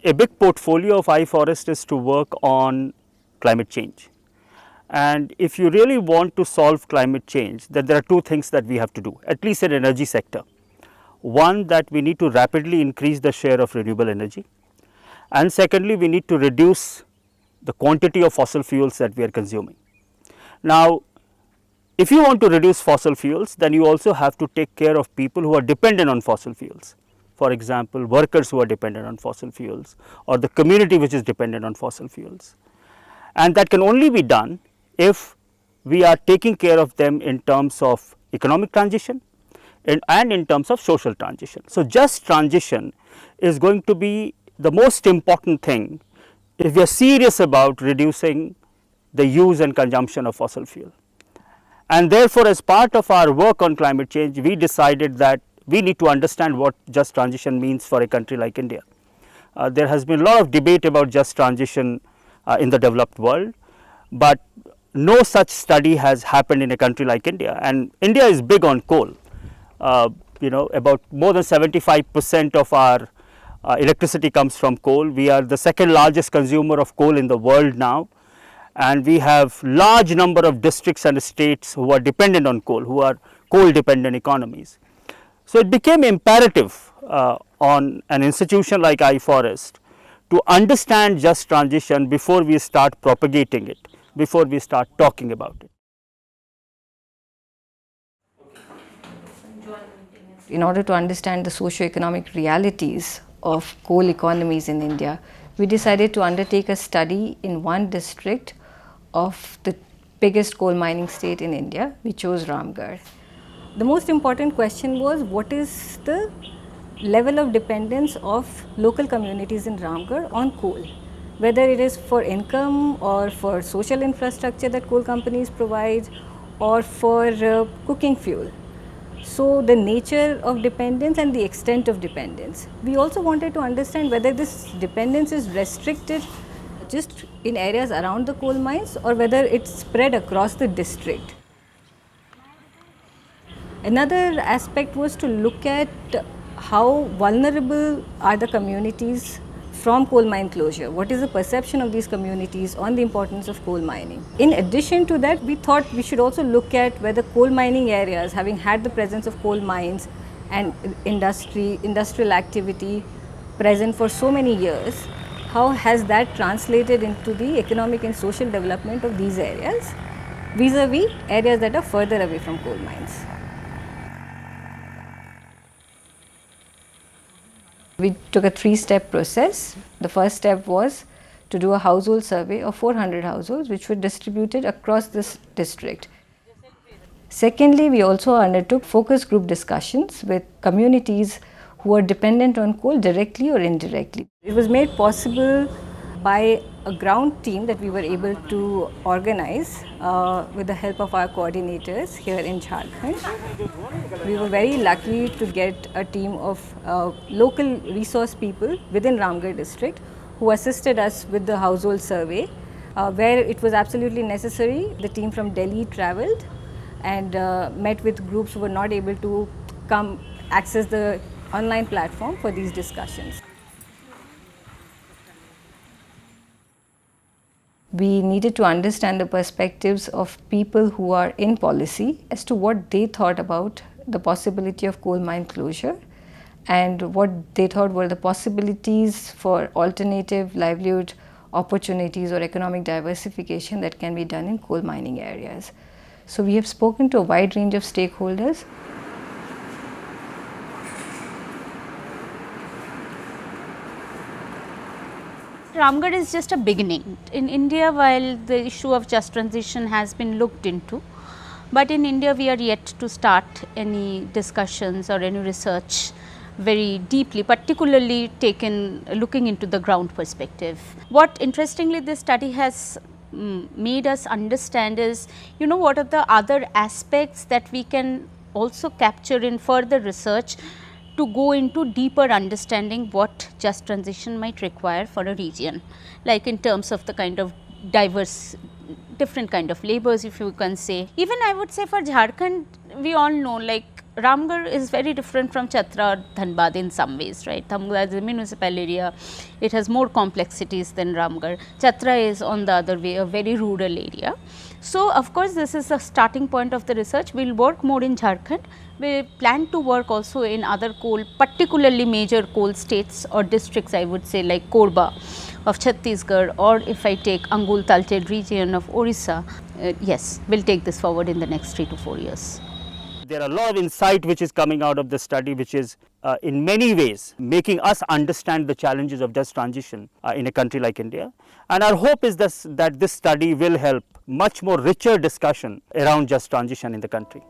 a big portfolio of iForest is to work on climate change. And if you really want to solve climate change, then there are two things that we have to do, at least in energy sector. One, that we need to rapidly increase the share of renewable energy, and secondly, we need to reduce the quantity of fossil fuels that we are consuming. Now, if you want to reduce fossil fuels, then you also have to take care of people who are dependent on fossil fuels. For example, workers who are dependent on fossil fuels, or the community which is dependent on fossil fuels. And that can only be done if we are taking care of them in terms of economic transition and in terms of social transition. So, just transition is going to be the most important thing if we are serious about reducing the use and consumption of fossil fuel. And therefore, as part of our work on climate change, we decided that we need to understand what just transition means for a country like India. There has been a lot of debate about just transition in the developed world, but no such study has happened in a country like India. And India is big on coal. About more than 75% of our electricity comes from coal. We are the second largest consumer of coal in the world now, and we have large number of districts and states who are dependent on coal, who are coal dependent economies. So, it became imperative on an institution like iForest to understand just transition before we start propagating it, before we start talking about it. In order to understand the socio-economic realities of coal economies in India, we decided to undertake a study in one district of the biggest coal mining state in India. We chose Ramgarh. The most important question was, what is the level of dependence of local communities in Ramgarh on coal, whether it is for income or for social infrastructure that coal companies provide, or for cooking fuel. So, the nature of dependence and the extent of dependence. We also wanted to understand whether this dependence is restricted just in areas around the coal mines, or whether it's spread across the district. Another aspect was to look at how vulnerable are the communities from coal mine closure. What is the perception of these communities on the importance of coal mining? In addition to that, we thought we should also look at whether coal mining areas, having had the presence of coal mines and industrial activity present for so many years, how has that translated into the economic and social development of these areas vis-a-vis areas that are further away from coal mines. We took a three-step process. The first step was to do a household survey of 400 households which were distributed across this district. Secondly, we also undertook focus group discussions with communities who are dependent on coal directly or indirectly. It was made possible by a ground team that we were able to organize with the help of our coordinators here in Jharkhand. We were very lucky to get a team of local resource people within Ramgarh district who assisted us with the household survey. Where it was absolutely necessary, the team from Delhi travelled and met with groups who were not able to come access the online platform for these discussions. We needed to understand the perspectives of people who are in policy as to what they thought about the possibility of coal mine closure and what they thought were the possibilities for alternative livelihood opportunities or economic diversification that can be done in coal mining areas. So we have spoken to a wide range of stakeholders. Ramgarh is just a beginning. In India, while the issue of just transition has been looked into, but in India we are yet to start any discussions or any research very deeply, particularly looking into the ground perspective. What interestingly this study has made us understand is, what are the other aspects that we can also capture in further research to go into deeper understanding what just transition might require for a region, like in terms of the kind of different kind of labors, if you can say. Even I would say for Jharkhand, we all know, like Ramgarh is very different from Chatra or Dhanbad in some ways, right. Dhanbad is a municipal area, it has more complexities than Ramgarh. Chatra is on the other way, a very rural area. So, of course, this is the starting point of the research. We will work more in Jharkhand. We plan to work also in other coal, particularly major coal states or districts, I would say, like Korba of Chhattisgarh, or if I take Angul Talched region of Orissa. Yes, we will take this forward in the next 3 to 4 years. There are a lot of insight which is coming out of this study, which is in many ways making us understand the challenges of just transition in a country like India. And our hope is that this study will help much more richer discussion around just transition in the country.